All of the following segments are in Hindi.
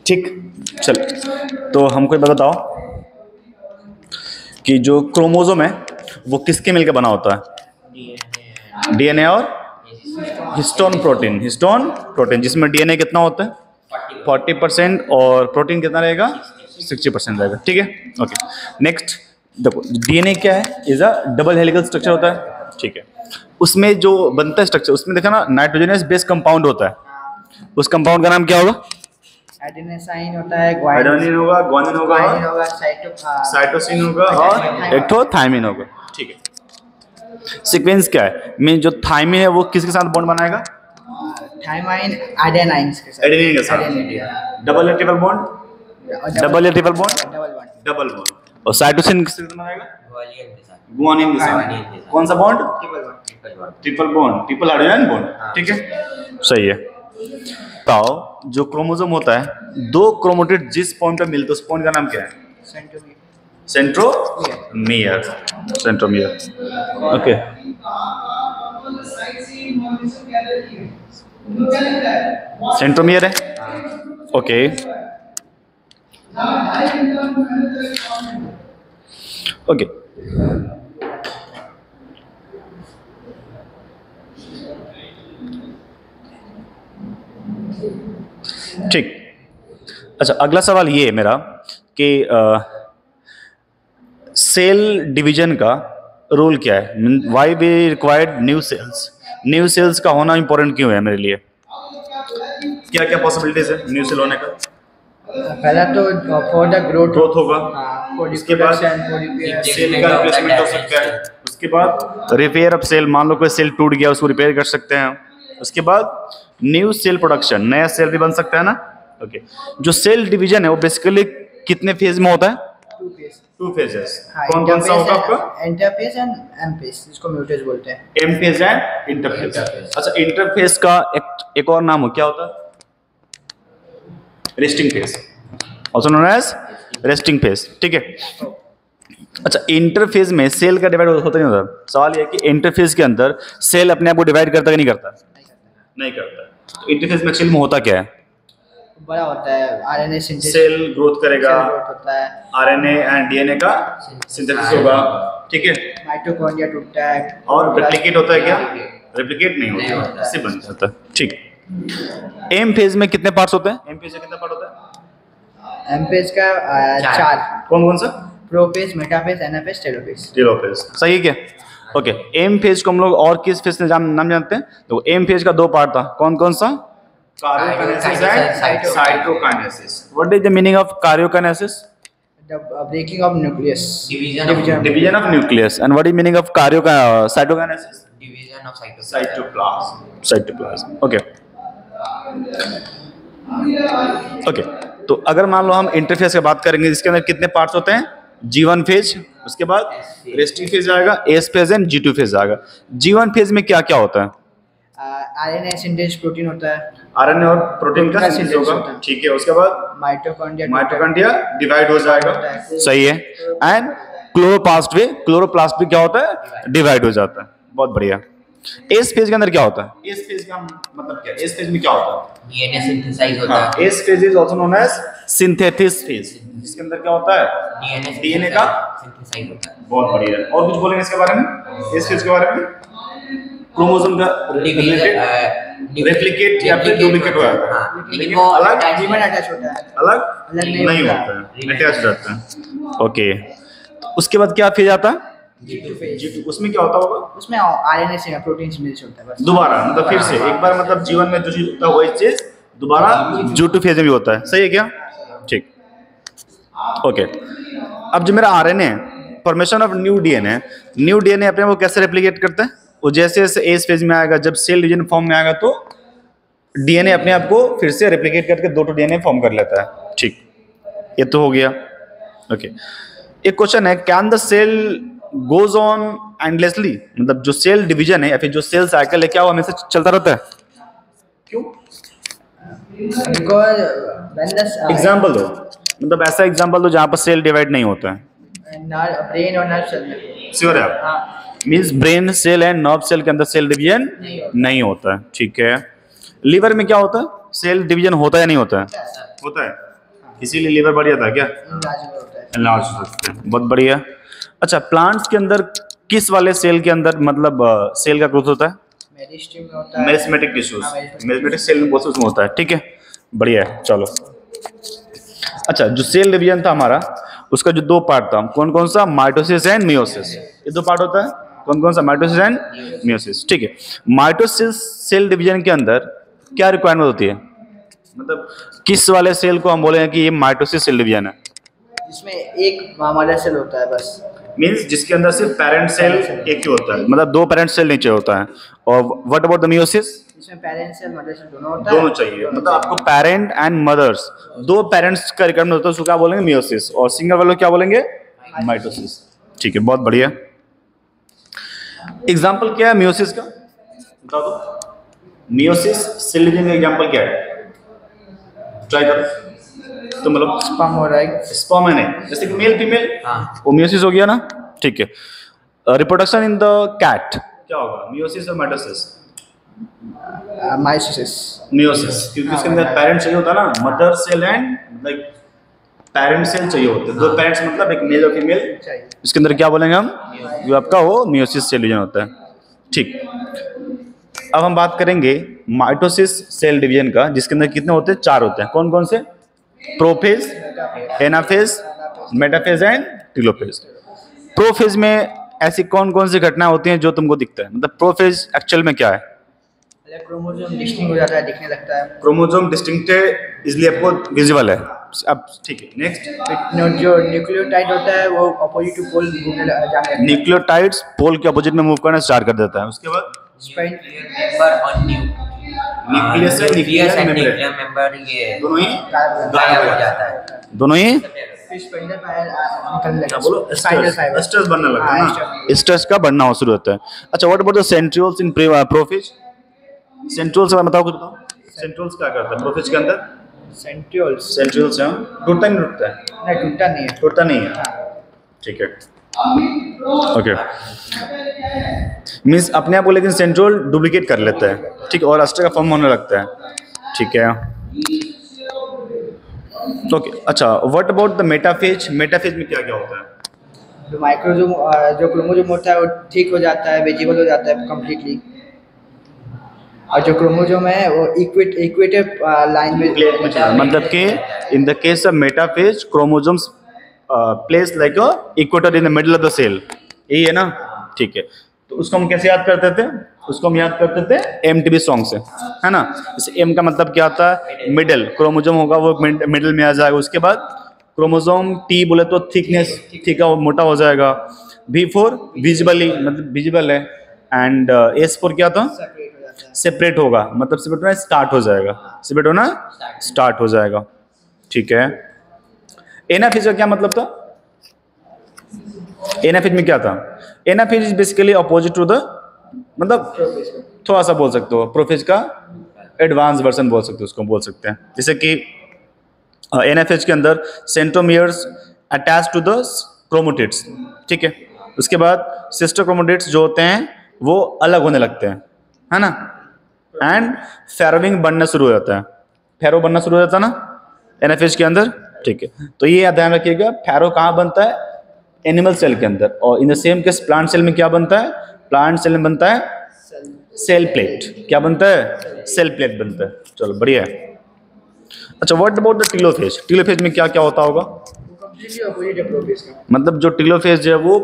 ठीक, चल तो हमको ये बताओ कि जो क्रोमोसोम है वो किसके मिलकर बना होता है? डीएनए और हिस्टोन प्रोटीन, जिसमें डीएनए कितना होता है 40% और प्रोटीन कितना रहेगा 60% रहेगा। ठीक है, ओके। नेक्स्ट देखो, डीएनए क्या है? Is a double helical structure होता है। ठीक है, उसमें जो बनता है स्ट्रक्चर, उसमें देखा ना नाइट्रोजनस बेस कंपाउंड होता है। उस कंपाउंड का नाम क्या होगा? एडेनिन होता है, एडेनिन होगा, ग्वानिन होगा, साइटोसिन होगा और एक तो थायमिन होगा। ठीक है, सीक्वेंस क्या है? मीन जो थायमिन है वो किसके साथ बॉन्ड बनाएगा? थायमाइन एडेनाइन के साथ। एडेनिन के साथ। डबल या ट्रिपल बॉन्ड? डबल या ट्रिपल बॉन्ड? Double bond. और साइटोसिन किसके साथ बनाएगा? ग्वानिन के साथ। कौन सा bond? Triple bond, triple hydrogen bond. ठीक है, सही है। बताओ, जो क्रोमोसोम होता है, दो क्रोमोटिड जिस पॉइंट पे मिलते हैं उस पॉइंट का नाम क्या है? सेंट्रोमियर। Centromere, okay. सेंट्रोमियर है, ओके। ओके, ठीक। अच्छा, अगला सवाल ये है मेरा कि सेल डिवीजन का रोल क्या है? Why we required new cells? New cells का होना इंपॉर्टेंट क्यों है मेरे लिए? क्या क्या पॉसिबिलिटीज है न्यू सेल होने का? पहला तो फॉर द ग्रोथ होगा, उसके बाद सेल का रिप्लेसमेंट हो सकता है, उसके बाद रिपेयर ऑफ सेल, मान लो कोई सेल टूट गया उसको रिपेयर कर सकते हैं, उसके बाद न्यू सेल प्रोडक्शन, नया सेल भी बन सकता है ना। ओके, जो सेल डिवीजन है वो बेसिकली कितने फेज में होता है? Two phases. कौन कौन सा होगा आपका? इंटरफेज एंड एम फेज, जिसको म्यूटेज बोलते हैं। M phase and interphase. अच्छा, इंटरफेज का एक और नाम हो क्या होता है? Resting phase, also known as resting phase. ठीक है, अच्छा, इंटरफेज में सेल का डिवाइड होता नहीं होता? सवाल यह है कि इंटरफेज के अंदर सेल अपने आप को डिवाइड करता कि नहीं करता? नहीं करता। तो इंटरफेज में एक्चुअली में होता क्या है? बड़ा होता है, आरएनए सिंथेसिस, सेल ग्रोथ करेगा, होता है, आरएनए एंड डीएनए का सिंथेसिस होगा। ठीक है, माइटोकॉन्ड्रिया टूटता है और रेप्लिकेट होता है क्या? रेप्लिकेट नहीं होता, इससे बन जाता है। ठीक, एम फेज में कितने पार्ट्स होते हैं? एम फेज में कितना पार्ट होता है? एम फेज का 4। कौन कौन सा? Prophase, metaphase, anaphase, telophase. Telophase, सही है क्या? ओके, एम फेज को हम लोग और किस फेज से नाम जानते हैं? तो एम फेज का 2 पार्ट था, कौन कौन सा? Karyokinesis and cytokinesis. What is the meaning of karyokinesis? The breaking of nucleus. Division of nucleus. And what is meaning of cytokinesis? Division of cytoplasm. Okay. Okay. तो अगर मान लो हम इंटरफेस की बात करेंगे, इसके अंदर कितने पार्ट्स होते हैं? G1 फेज, उसके बाद रेस्टिंग फेज आएगा, S phase and G2 phase आएगा। G1 फेज में क्या क्या होता है? आरएनए सिंथेसिस प्रोटीन होता है, आरएनए और प्रोटीन का सिंथेसिस होगा। ठीक है, उसके बाद माइटोकॉन्ड्रिया डिवाइड हो जाएगा। सही है। एंड क्लोरोप्लास्ट भी क्या होता है? डिवाइड हो जाता है। बहुत बढ़िया। एस फेज के अंदर क्या होता है? एस फेज का मतलब क्या है? एस फेज में क्या होता है? डीएनए सिंथेसाइज होता है। S phase is also known as synthesis phase. इसके अंदर क्या होता है? डीएनए का सिंथेसाइज होता है। बहुत बढ़िया। और कुछ बोलेंगे इसके बारे में? एस फेज के बारे में? क्रोमोसोम का रेप्लिकेट या फिर डुप्लीकेट हो जाता है, लेकिन वो अलग अटैच होता है, अलग नहीं होता है, अटैच रहता है। ओके, उसके बाद क्या फेज आता है? G2। उसमें क्या होता होगा? उसमें आरएनए से प्रोटीन सिंथेसिस होता है बस। दोबारा मतलब फिर से एक बार, मतलब जीवन में जो चीज होता है वही चीज दोबारा G2 फेज में भी होता है। सही है क्या? ठीक, ओके। अब जो मेरा आरएनए है, फॉर्मेशन ऑफ न्यू डीएनए अपने वो कैसे रेप्लिकेट करता है? वो जैसे जैसे एस फेज में आएगा, जब सेल डिवीजन फॉर्म में आएगा तो डीएनए अपने आप को फिर से रेप्लिकेट करके 2 डीएनए फॉर्म कर लेता है। ठीक, ये तो हो गया। ओके, एक क्वेश्चन है, can the cell goes on endlessly? मतलब जो सेल डिवीजन है या फिर जो सेल साइकिल है, क्या वो हमेशा चलता रहता है? क्यों? एग्जाम्पल दो, मतलब ऐसा एग्जाम्पल दो जहां पर सेल डिवाइड नहीं होता है। ब्रेन और नर्व सेल। श्योर है आप? Means brain cell and nerve cell के अंदर सेल डिवीजन नहीं होता है। ठीक है। लीवर में क्या होता है? सेल डिवीजन होता है या नहीं होता है? होता है, इसीलिए लीवर बढ़ जाता है क्या? enlargement होता है। एनलार्ज हो सकते हैं, बहुत बढ़िया। अच्छा, प्लांट्स के अंदर किस वाले सेल के अंदर मतलब सेल का ग्रोथ होता है? मेरिस्टेम में होता है। मेरिस्टेमेटिक टिश्यूज, हाँ, मेरिस्टेम। मेरिस्टेमेटिक सेल में उसमें होता है, ठीक है, बढ़िया है। चलो, अच्छा, जो सेल डिवीजन था हमारा, उसका जो दो पार्ट था, कौन कौन सा? माइटोसिस एंड मियोसिस, ये दो पार्ट होता है। कौन कौन सा? माइटोसिस एंड मियोसिस, ठीक है। माइटोसिस सेल डिवीजन के अंदर क्या रिक्वायरमेंट होती है? मतलब किस वाले सेल को हम बोलेंगे कि ये माइटोसिस सेल डिवीजन है? जिसमें एक मदर सेल होता है बस। मींस जिसके अंदर सिर्फ पेरेंट सेल एक ही होता है, मतलब दो पेरेंट सेल नीचे होता है। और व्हाट अबाउट द मियोसिस? इसमें पेरेंट सेल मदर सेल दोनों होता है। दोनों चाहिए, मतलब आपको पेरेंट एंड मदर्स, दो पेरेंट्स का रिक्वायरमेंट होता है, उसको क्या बोलेंगे? मियोसिस। और सिंगल वालों क्या बोलेंगे? माइटोसिस, ठीक है, बहुत बढ़िया। एग्जाम्पल क्या है मियोसिस का? बता दो। मियोसिस सेल डिवीजन का एग्जाम्पल क्या है? ट्राई करो तुम लोग। स्पर्म और एग। स्पर्म एंड एग, जैसे कि मेल फीमेल, हाँ। वो मियोसिस हो गया ना, ठीक है। रिप्रोडक्शन इन द कैट क्या होगा? मियोसिस और माइटोसिस? माइटोसिस। मियोसिस, क्योंकि उसके अंदर पेरेंट चाहिए होता है ना, mother cell and like parent cell चाहिए होते हैं, दो पेरेंट्स, मतलब एक मेल और फीमेल। चाहिए। इसके अंदर क्या बोलेंगे हम? जो आपका वो मियोसिस सेल डिवीजन होता है, ठीक। अब हम बात करेंगे माइटोसिस सेल डिवीजन का, जिसके अंदर कितने होते हैं? चार होते हैं। कौन कौन से? Prophase, anaphase, metaphase and telophase. Prophase में ऐसी कौन कौन सी घटनाएं होती हैं जो तुमको दिखता है? मतलब प्रोफेज एक्चुअल में क्या है? क्रोमोसोम डिस्टिंक्ट हो जाता है, दिखने लगता है। क्रोमोसोम डिस्टिंक्ट इसलिए आपको विजिबल है। अब ठीक है, नेक्स्ट। जो न्यूक्लियोटाइड होता है वो अपोजिट टू पोल घूमने जाने लगता है। न्यूक्लियोटाइड्स पोल के अपोजिट में मूव करना स्टार्ट कर देता है। उसके बाद मेंबर और न्यूक्लियस से nucleus and nuclear nuclear member ये दोनों ही गायब हो जाता है। दोनों ही फिर स्पाइनल फाइबर निकलने लगता है। बोलो, स्पाइनल फाइबर। स्ट्रेस बनने लगता है हाँ, ना, स्ट्रेस का बढ़ना हो शुरू होता है। अच्छा, what about the centrioles in prophase? Centrioles का बताओ, कुछ बताओ। सेंट्रियोल्स क्या करता है प्रोफेज के अंदर? सेंट्रियोल्स। सेंट्रियोल्स टूटता नहीं, टूटता है? नहीं, टूटता नहीं है। टूटता नहीं है, हाँ। ठीक है, ओके। मीन्स अपने आप को लेकिन सेंट्रियोल डुप्लीकेट कर लेता है, ठीक है, और अस्टर का फॉर्म होने लगता है, ठीक है, ओके। अच्छा, what about the metaphase? Metaphase में क्या क्या होता है? जो माइक्रोजोम जो क्रोमोजोम होता है वो ठीक हो जाता है, विजिबल हो जाता है कंप्लीटली। और जो क्रोमोजोम है वो इक्वेटर लाइन में प्लेट में चला, मतलब कि in the case of metaphase chromosomes place like a equator in the middle of the cell, यही है ना, ठीक है। तो उसको हम कैसे याद करते थे? उसको हम याद करते थे एमटीबी सॉन्ग से, है ना। जैसे एम का मतलब क्या आता है? मिडिल, क्रोमोसोम होगा वो मिडिल में आ जाएगा। उसके बाद क्रोमोसोम टी बोले तो थिकनेस, ठीक है, वो मोटा हो जाएगा। वी फॉर विजिबली, मतलब विजिबल है। एंड एस फॉर क्या था? सेपरेट हो जाता है। सेपरेट होगा, मतलब सेपरेट होना स्टार्ट हो जाएगा, सेपरेट होना स्टार्ट हो जाएगा, ठीक है। एनाफेज का क्या मतलब था? एनाफेज में क्या था? Anaphase is basically opposite to the, मतलब थोड़ा सा बोल सकते हो, प्रोफेज का एडवांस वर्जन बोल सकते हो, उसको बोल सकते हैं। जैसे कि एनाफेज के अंदर सेंट्रोमियर्स अटैच टू द क्रोमोटिड्स, ठीक है। उसके बाद सिस्टर क्रोमोटिड्स जो होते हैं वो अलग होने लगते हैं, है ना। एंड फेरोविंग बनना शुरू हो जाता है, फेरो बनना शुरू हो जाता है ना एनाफेज के अंदर, ठीक है। तो ये ध्यान रखिएगा, फेरो कहाँ बनता है? एनिमल सेल के अंदर। और in the same case plant cell में क्या बनता है? प्लांट सेल में बनता है सेल प्लेट। क्या बनता है? सेल प्लेट बनता है। चलो, बढ़िया है। अच्छा, what about the telophase? Telophase में क्या क्या होता होगा? कंप्लीटली अपोजिट है प्रोफेज का। मतलब जो टेलोफेज है वो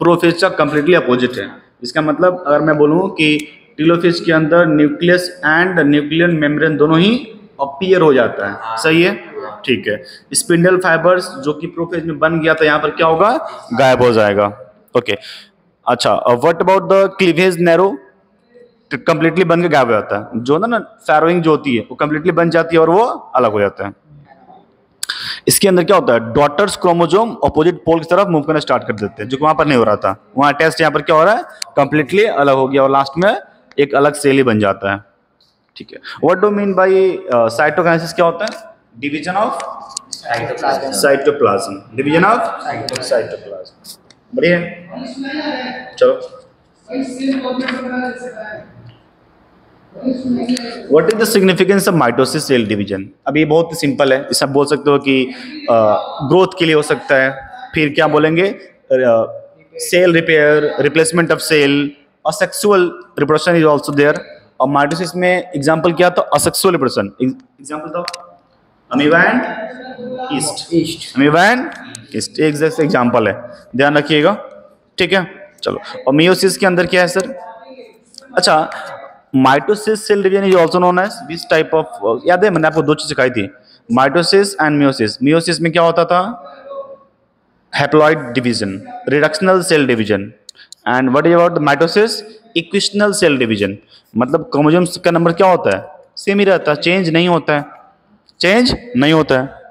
प्रोफेज का कंप्लीटली अपोजिट है। इसका मतलब अगर मैं बोलूँ कि टेलोफेज के अंदर न्यूक्लियस एंड न्यूक्लियर मेम्ब्रेन दोनों ही अपीयर हो जाता है, सही है, ठीक है। स्पिंडल फाइबर्स जो कि प्रोफेज में बन गया था यहाँ पर क्या होगा? गायब हो जाएगा, ओके। अच्छा, what about the cleavage narrow? Completely बन के गायब हो जाता है, जो ना फैरोइंग जो होती है वो कंप्लीटली बन जाती है और वो अलग हो जाता है। इसके अंदर क्या होता है? डॉटर्स क्रोमोसोम अपोजिट पोल की तरफ मूव करना स्टार्ट कर देते हैं, जो कि वहां पर नहीं हो रहा था, वहां टेस्ट यहाँ पर क्या हो रहा है? कंप्लीटली अलग हो गया और लास्ट में एक अलग सेल ही बन जाता है, ठीक है। What do mean by cytokinesis? क्या होता है? Division of cytoplasm, division of cytoplasm, बढ़िया है। चलो, what is the significance of mitosis cell division? अब ये बहुत सिंपल है, इसे आप बोल सकते हो कि ग्रोथ के लिए हो सकता है, फिर क्या बोलेंगे, cell repair, replacement of cell, asexual reproduction is also there. और माइटोसिस में एग्जांपल क्या था? Asexual reproduction. एग्जांपल था amoeba and yeast, amoeba and yeast एक एग्जांपल है, ध्यान रखिएगा, ठीक है। चलो, और मियोसिस के अंदर क्या है सर? अच्छा, mitosis cell division is also known as this type of, याद है मैंने आपको दो चीज सिखाई थी, माइटोसिस एंड मियोसिस। मियोसिस में क्या होता था? Haploid division, reductional cell division. And what is about the mitosis? Equational cell division. मतलब क्रोमोसोम्स का नंबर क्या होता है? सेम ही रहता है, चेंज नहीं होता है, चेंज नहीं होता है।